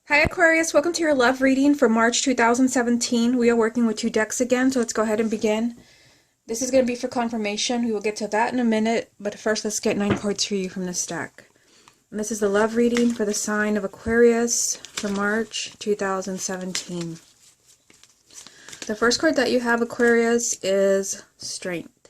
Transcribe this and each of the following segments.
Hi Aquarius, welcome to your love reading for March 2017. We are working with two decks again, so let's go ahead and begin. This is going to be for confirmation. We will get to that in a minute, but first let's get 9 cards for you from this deck. And this is the love reading for the sign of Aquarius for March 2017. The first card that you have, Aquarius, is Strength.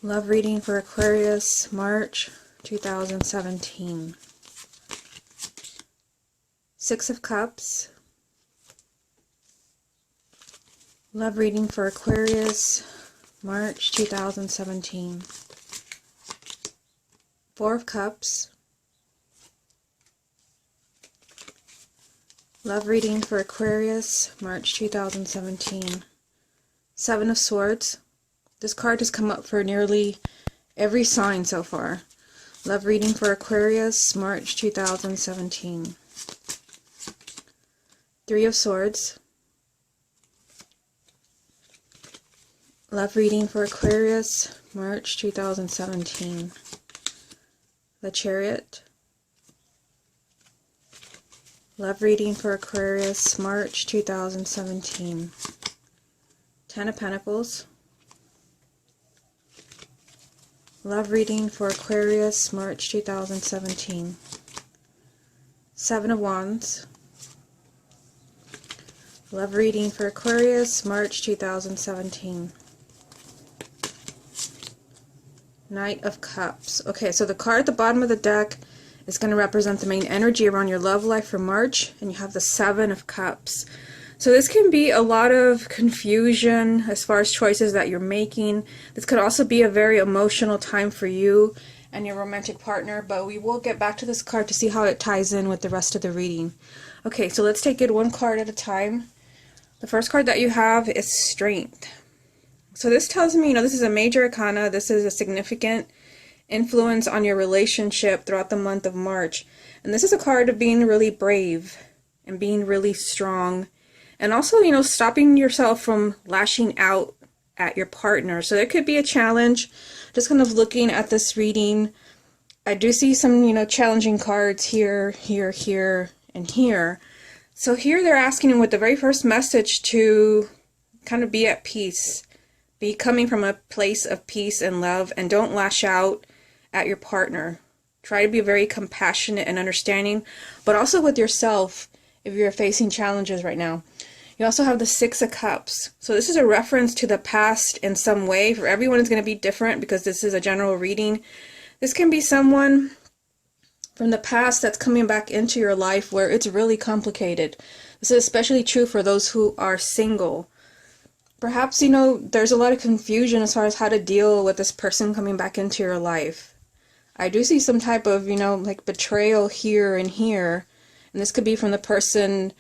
Love reading for Aquarius, March 2017. Six of Cups. Love reading for Aquarius, March 2017. Four of Cups. Love reading for Aquarius, March 2017. Seven of Swords. This card has come up for nearly every sign so far. Love reading for Aquarius, March 2017. Three of Swords. Love reading for Aquarius, March 2017. The Chariot. Love reading for Aquarius, March 2017. Ten of Pentacles. Love reading for Aquarius, March 2017. Seven of Wands. Love reading for Aquarius, March 2017. Knight of Cups. Okay, so the card at the bottom of the deck is going to represent the main energy around your love life for March, and you have the Seven of Cups. So this can be a lot of confusion as far as choices that you're making. This could also be a very emotional time for you and your romantic partner, but we will get back to this card to see how it ties in with the rest of the reading. Okay, so let's take it one card at a time. The first card that you have is Strength. So this tells me, this is a major arcana. This is a significant influence on your relationship throughout the month of March. And this is a card of being really brave and being really strong. And also, stopping yourself from lashing out at your partner. So there could be a challenge. Just kind of looking at this reading, I do see some, challenging cards here, here, here, and here. So here they're asking with the very first message to kind of be at peace. Be coming from a place of peace and love, and don't lash out at your partner. Try to be very compassionate and understanding, but also with yourself if you're facing challenges right now. You also have the Six of Cups. So this is a reference to the past in some way. For everyone, it's going to be different because this is a general reading. This can be someone from the past that's coming back into your life where it's really complicated. This is especially true for those who are single. Perhaps, there's a lot of confusion as far as how to deal with this person coming back into your life. I do see some type of, like betrayal here and here. And this could be from the person,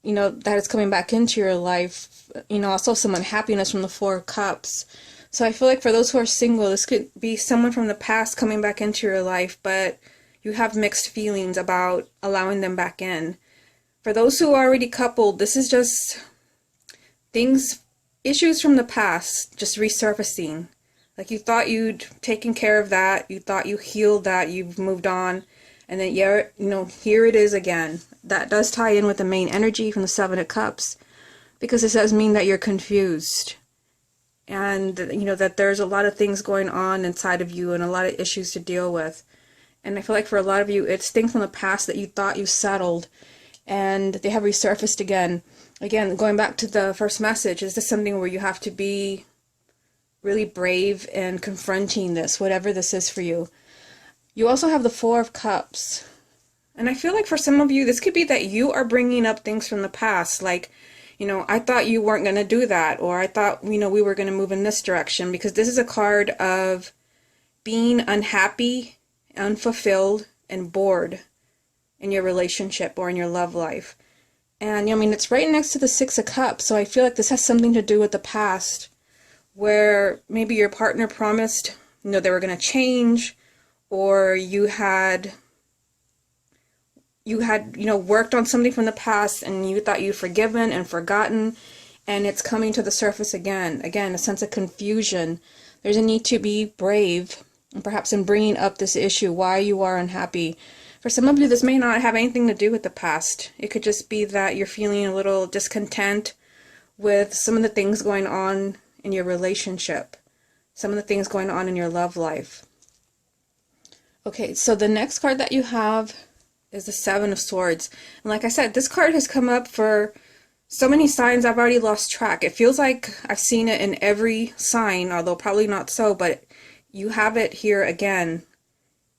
that is coming back into your life. Also some unhappiness from the Four of Cups. So I feel like for those who are single, this could be someone from the past coming back into your life, but you have mixed feelings about allowing them back in. For those who are already coupled, this is just issues from the past just resurfacing. Like you thought you'd taken care of that, you thought you healed that, you've moved on, and then here it is again. That does tie in with the main energy from the Seven of Cups, because it does mean that you're confused. And that there's a lot of things going on inside of you and a lot of issues to deal with. And I feel like for a lot of you, it's things from the past that you thought you settled, and they have resurfaced again. Again, going back to the first message, is this something where you have to be really brave and confronting this, whatever this is for you. You also have the Four of Cups. And I feel like for some of you, this could be that you are bringing up things from the past. Like, I thought you weren't going to do that. Or I thought, we were going to move in this direction. Because this is a card of being unhappy, unfulfilled, and bored in your relationship or in your love life. And it's right next to the Six of Cups, so I feel like this has something to do with the past, where maybe your partner promised, they were going to change, or you had worked on something from the past and you thought you'd forgiven and forgotten, and it's coming to the surface again. Again, a sense of confusion. There's a need to be brave, and perhaps in bringing up this issue, why you are unhappy. For some of you, this may not have anything to do with the past. It could just be that you're feeling a little discontent with some of the things going on in your relationship, some of the things going on in your love life. Okay, so the next card that you have is the Seven of Swords. And like I said, this card has come up for so many signs I've already lost track. It feels like I've seen it in every sign, although probably not so, but you have it here again.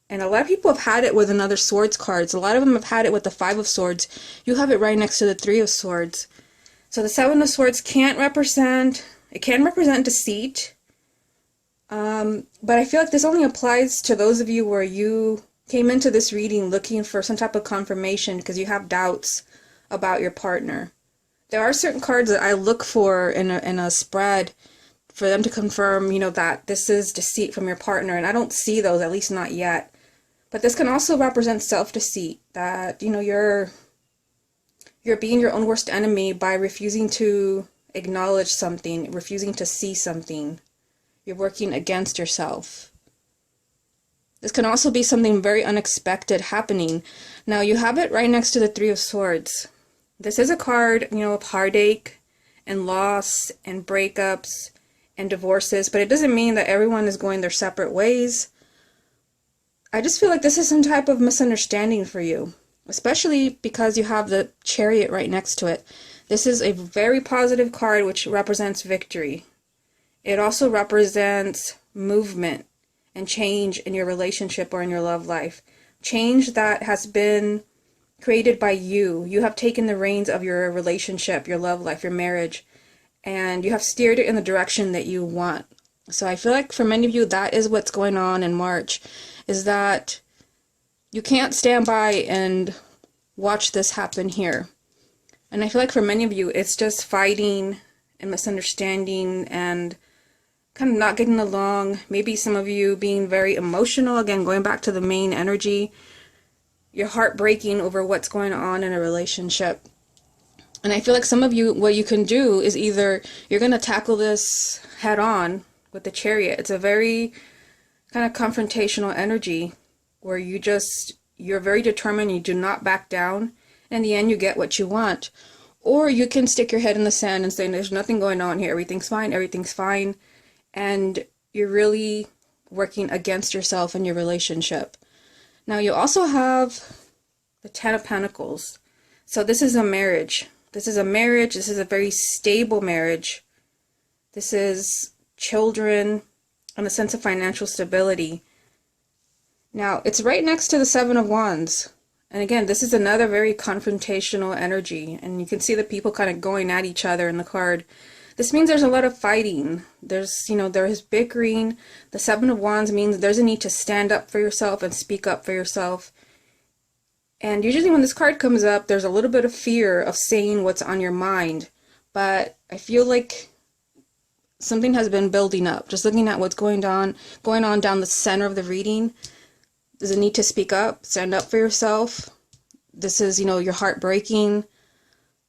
And a lot of people have had it with another Swords cards. A lot of them have had it with the Five of Swords. You have it right next to the Three of Swords. So the Seven of Swords can represent deceit. But I feel like this only applies to those of you where you came into this reading looking for some type of confirmation because you have doubts about your partner. There are certain cards that I look for in a spread for them to confirm, that this is deceit from your partner, and I don't see those, at least not yet. But this can also represent self-deceit, that, you're being your own worst enemy by refusing to acknowledge something, refusing to see something. You're working against yourself. This can also be something very unexpected happening. Now, you have it right next to the Three of Swords. This is a card, of heartache and loss and breakups and divorces, but it doesn't mean that everyone is going their separate ways. I just feel like this is some type of misunderstanding for you, especially because you have the Chariot right next to it. This is a very positive card which represents victory. It also represents movement and change in your relationship or in your love life. Change that has been created by you. You have taken the reins of your relationship, your love life, your marriage, and you have steered it in the direction that you want. So I feel like for many of you, that is what's going on in March, is that you can't stand by and watch this happen here. And I feel like for many of you, it's just fighting and misunderstanding and kind of not getting along. Maybe some of you being very emotional, again, going back to the main energy. You're heartbreaking over what's going on in a relationship. And I feel like some of you, what you can do is either you're going to tackle this head on with the Chariot. It's a very kind of confrontational energy where you're very determined, you do not back down. In the end, you get what you want. Or you can stick your head in the sand and say, there's nothing going on here. Everything's fine. And you're really working against yourself and your relationship. Now, you also have the Ten of Pentacles. So this is a marriage. This is a very stable marriage. This is children and a sense of financial stability. Now, it's right next to the Seven of Wands. And again, this is another very confrontational energy. And you can see the people kind of going at each other in the card. This means there's a lot of fighting. There's bickering. The Seven of Wands means there's a need to stand up for yourself and speak up for yourself. And usually when this card comes up, there's a little bit of fear of saying what's on your mind. But I feel like something has been building up. Just looking at what's going on down the center of the reading. There's a need to speak up, stand up for yourself. This is, your heart breaking,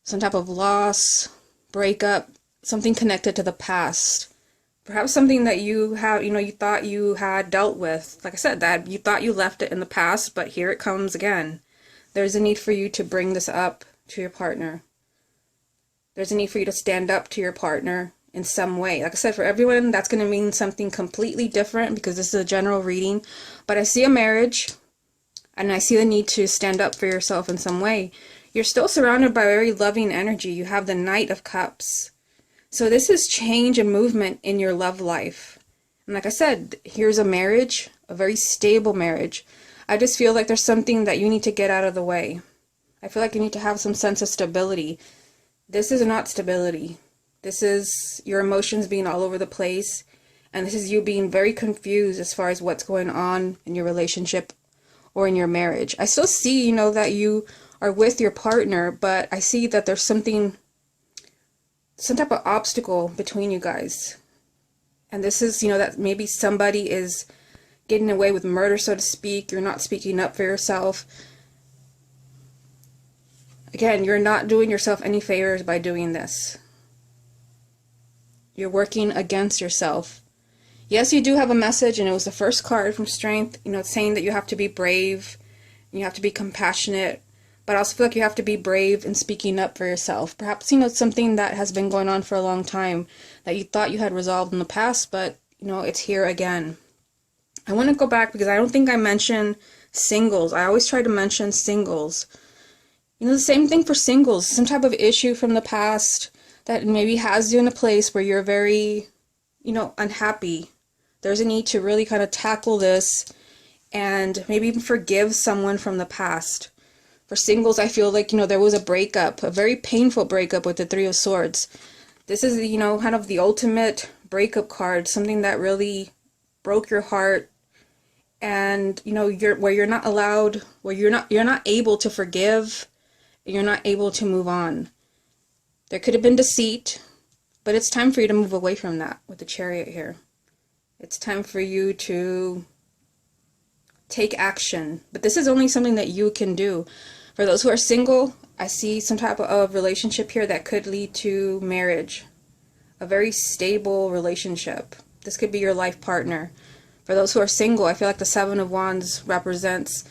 some type of loss, breakup, something connected to the past. Perhaps something that you have, you thought you had dealt with. Like I said, that you thought you left it in the past, but here it comes again. There's a need for you to bring this up to your partner. There's a need for you to stand up to your partner in some way. Like I said, for everyone, that's going to mean something completely different because this is a general reading. But I see a marriage, and I see the need to stand up for yourself in some way. You're still surrounded by very loving energy. You have the Knight of Cups. So this is change and movement in your love life. And like I said, here's a marriage, a very stable marriage. I just feel like there's something that you need to get out of the way. I feel like you need to have some sense of stability. This is not stability. This is your emotions being all over the place. And this is you being very confused as far as what's going on in your relationship or in your marriage. I still see, that you are with your partner, but I see that there's some type of obstacle between you guys. And this is, that maybe somebody is getting away with murder, so to speak. You're not speaking up for yourself. Again, you're not doing yourself any favors by doing this. You're working against yourself. Yes, you do have a message, and it was the first card from Strength, it's saying that you have to be brave You have to be compassionate, but I also feel like you have to be brave in speaking up for yourself. Perhaps, it's something that has been going on for a long time that you thought you had resolved in the past, but, it's here again. I want to go back because I don't think I mentioned singles. I always try to mention singles. The same thing for singles. Some type of issue from the past that maybe has you in a place where you're very, unhappy. There's a need to really kind of tackle this and maybe even forgive someone from the past. For singles, I feel like, there was a breakup, a very painful breakup with the Three of Swords. This is, kind of the ultimate breakup card, something that really broke your heart, and, you're not able to forgive, and you're not able to move on. There could have been deceit, but it's time for you to move away from that with the Chariot here. It's time for you to take action, but this is only something that you can do. For those who are single, I see some type of relationship here that could lead to marriage, a very stable relationship. This could be your life partner. For those who are single, I feel like the Seven of Wands represents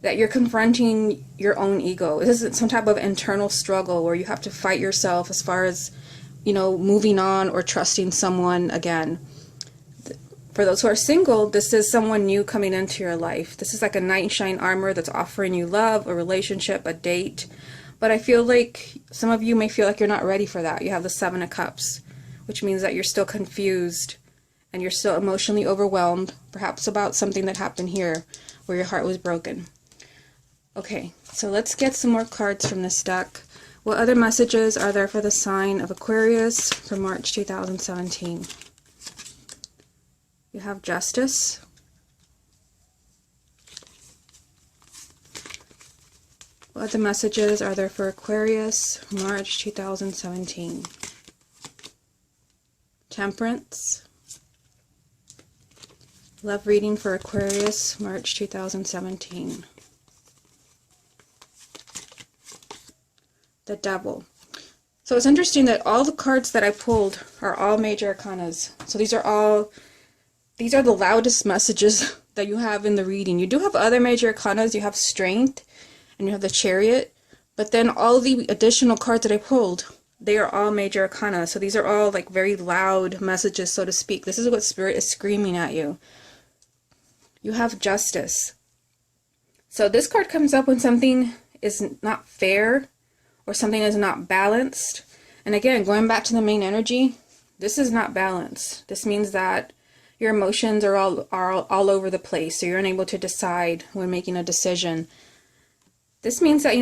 that you're confronting your own ego. This is some type of internal struggle where you have to fight yourself as far as, moving on or trusting someone again. For those who are single, this is someone new coming into your life. This is like a knight in shining armor that's offering you love, a relationship, a date. But I feel like some of you may feel like you're not ready for that. You have the Seven of Cups, which means that you're still confused and you're still emotionally overwhelmed, perhaps about something that happened here where your heart was broken. Okay, so let's get some more cards from this deck. What other messages are there for the sign of Aquarius for March 2017? You have Justice. What other messages are there for Aquarius, March 2017? Temperance. Love reading for Aquarius, March 2017. The Devil. So it's interesting that all the cards that I pulled are all major arcanas. So these are the loudest messages that you have in the reading. You do have other major arcanas. You have Strength and you have the Chariot. But then all the additional cards that I pulled, they are all major arcana. So these are all like very loud messages, so to speak. This is what Spirit is screaming at you. You have Justice. So this card comes up when something is not fair or something is not balanced. And again, going back to the main energy, this is not balanced. This means that your emotions are all over the place, so you're unable to decide when making a decision. This means that,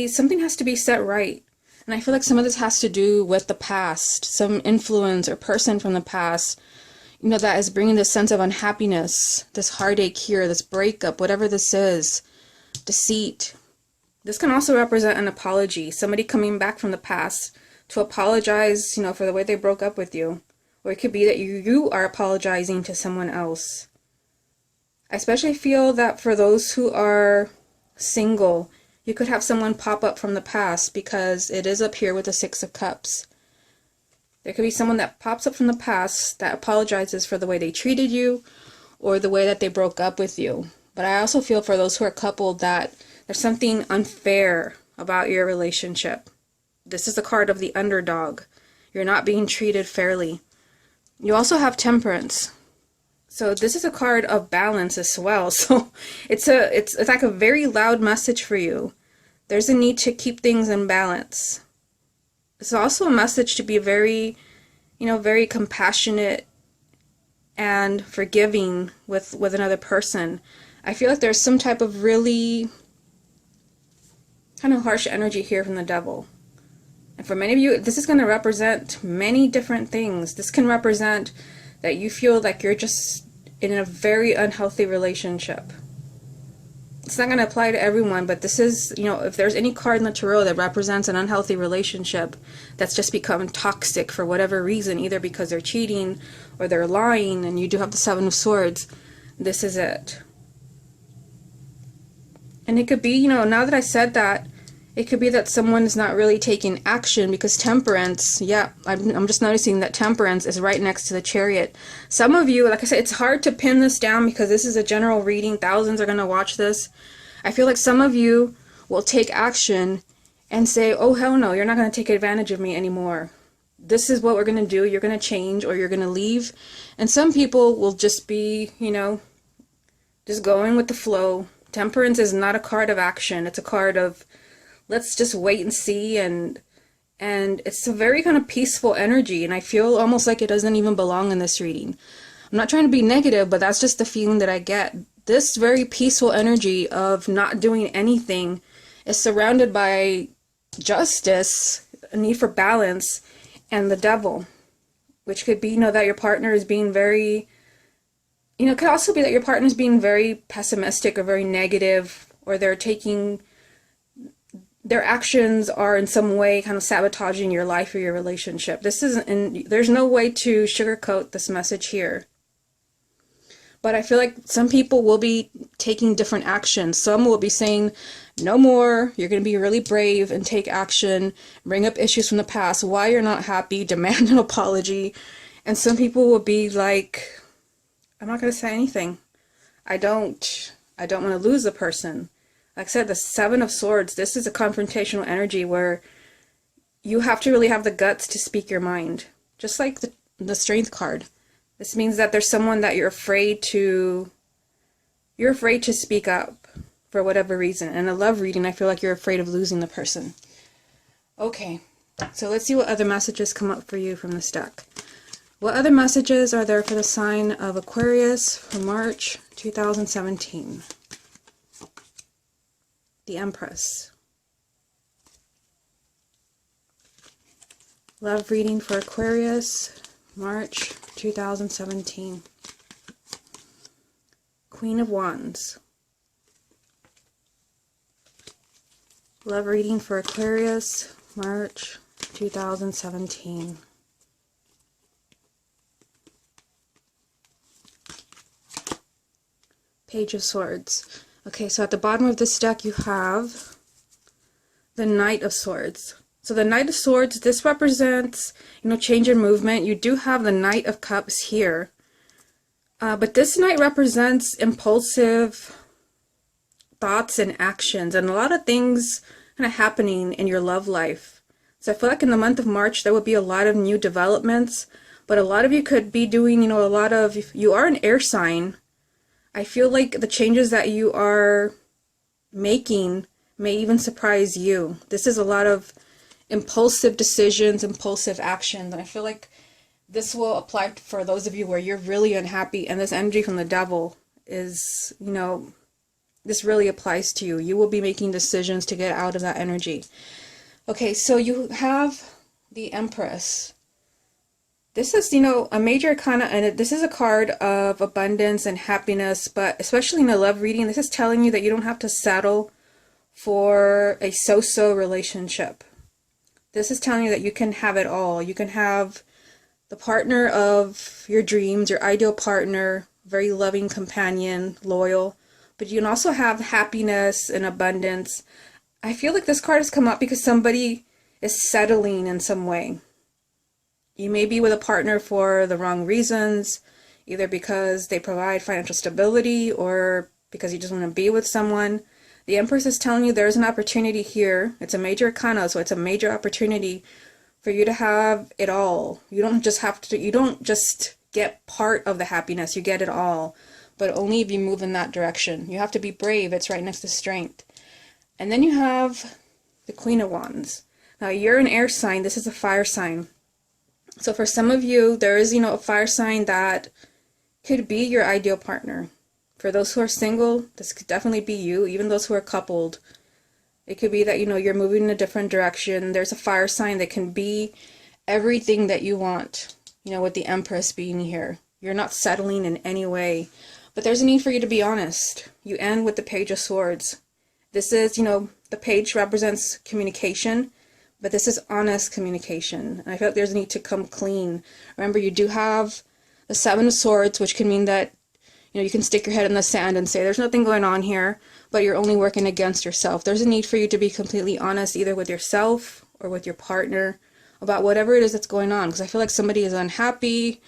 something has to be set right. And I feel like some of this has to do with the past, some influence or person from the past, that is bringing this sense of unhappiness, this heartache here, this breakup, whatever this is, deceit. This can also represent an apology, somebody coming back from the past to apologize, for the way they broke up with you. Or it could be that you are apologizing to someone else. I especially feel that for those who are single, you could have someone pop up from the past because it is up here with the Six of Cups. There could be someone that pops up from the past that apologizes for the way they treated you or the way that they broke up with you. But I also feel for those who are coupled that there's something unfair about your relationship. This is the card of the underdog. You're not being treated fairly. You also have Temperance. So this is a card of balance as well. So it's like a very loud message for you. There's a need to keep things in balance. It's also a message to be very, very compassionate and forgiving with another person. I feel like there's some type of really kind of harsh energy here from the Devil. And for many of you, this is going to represent many different things. This can represent that you feel like you're just in a very unhealthy relationship. It's not going to apply to everyone, but this is, if there's any card in the tarot that represents an unhealthy relationship that's just become toxic for whatever reason, either because they're cheating or they're lying, and you do have the Seven of Swords, this is it. And it could be, now that I said that, it could be that someone is not really taking action because Temperance, I'm just noticing that Temperance is right next to the Chariot. Some of you, like I said, it's hard to pin this down because this is a general reading. Thousands are going to watch this. I feel like some of you will take action and say, oh, hell no, you're not going to take advantage of me anymore. This is what we're going to do. You're going to change or you're going to leave. And some people will just be, you know, just going with the flow. Temperance is not a card of action. It's a card of let's just wait and see, and it's a very kind of peaceful energy, and I feel almost like it doesn't even belong in this reading. I'm not trying to be negative, but that's just the feeling that I get. This very peaceful energy of not doing anything is surrounded by justice, a need for balance, and the devil, which could be, you know, that your partner is being very, you know, it could also be that your partner is being very pessimistic or very negative, or they're taking, their actions are in some way kind of sabotaging your life or your relationship. This isn't, and there's no way to sugarcoat this message here. But I feel like some people will be taking different actions. Some will be saying, no more, you're going to be really brave and take action, bring up issues from the past, why you're not happy, demand an apology. And some people will be like, I'm not going to say anything. I don't want to lose the person. Like I said, the Seven of Swords, this is a confrontational energy where you have to really have the guts to speak your mind. Just like the Strength card. This means that there's someone that you're afraid to speak up for whatever reason. And a love reading, I feel like you're afraid of losing the person. Okay, so let's see what other messages come up for you from this deck. What other messages are there for the sign of Aquarius for March 2017? The Empress. Love reading for Aquarius, March 2017. Queen of Wands. Love reading for Aquarius, March 2017. Page of Swords. Okay, so at the bottom of this deck you have the Knight of Swords. So the Knight of Swords, this represents, you know, change in movement. You do have the Knight of Cups here. But this Knight represents impulsive thoughts and actions and a lot of things kind of happening in your love life. So I feel like in the month of March there would be a lot of new developments, but a lot of you could be doing, you know, a lot of, if you are an air sign, I feel like the changes that you are making may even surprise you. This is a lot of impulsive decisions, impulsive actions, and I feel like this will apply for those of you where you're really unhappy, and this energy from the devil is, you know, this really applies to you. You will be making decisions to get out of that energy. Okay, so you have the Empress. This is, you know, a major arcana, and this is a card of abundance and happiness, but especially in a love reading, this is telling you that you don't have to settle for a so-so relationship. This is telling you that you can have it all. You can have the partner of your dreams, your ideal partner, very loving companion, loyal, but you can also have happiness and abundance. I feel like this card has come up because somebody is settling in some way. You may be with a partner for the wrong reasons, either because they provide financial stability or because you just want to be with someone. The Empress is telling you there's an opportunity here. It's a major arcana, so it's a major opportunity for you to have it all. You don't just get part of the happiness, you get it all. But only if you move in that direction. You have to be brave. It's right next to Strength. And then you have the Queen of Wands. Now you're an air sign. This is a fire sign. So for some of you, there is, you know, a fire sign that could be your ideal partner. For those who are single, this could definitely be you. Even those who are coupled, it could be that, you know, you're moving in a different direction. There's a fire sign that can be everything that you want, you know, with the Empress being here. You're not settling in any way. But there's a need for you to be honest. You end with the Page of Swords. This is, you know, the page represents communication, but this is honest communication. And I feel like there's a need to come clean. Remember, you do have the Seven of Swords, which can mean that, you know, you can stick your head in the sand and say there's nothing going on here, but you're only working against yourself. There's a need for you to be completely honest, either with yourself or with your partner, about whatever it is that's going on. Because I feel like somebody is unhappy.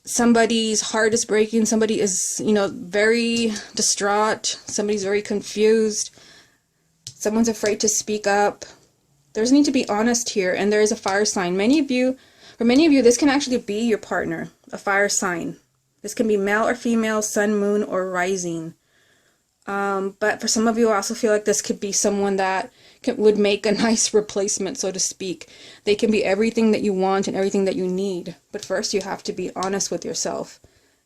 somebody's heart is breaking, somebody is, you know, very distraught, somebody's very confused, someone's afraid to speak up. There's a need to be honest here, and there is a fire sign. For many of you, this can actually be your partner, a fire sign. This can be male or female, sun, moon, or rising. But for some of you, I also feel like this could be someone that would make a nice replacement, so to speak. They can be everything that you want and everything that you need. But first, you have to be honest with yourself.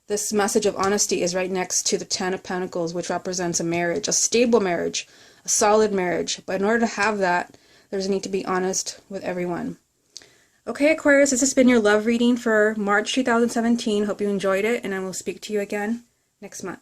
This message of honesty is right next to the Ten of Pentacles, which represents a marriage, a stable marriage, a solid marriage. But in order to have that, there's a need to be honest with everyone. Okay, Aquarius, this has been your love reading for March 2017. Hope you enjoyed it, and I will speak to you again next month.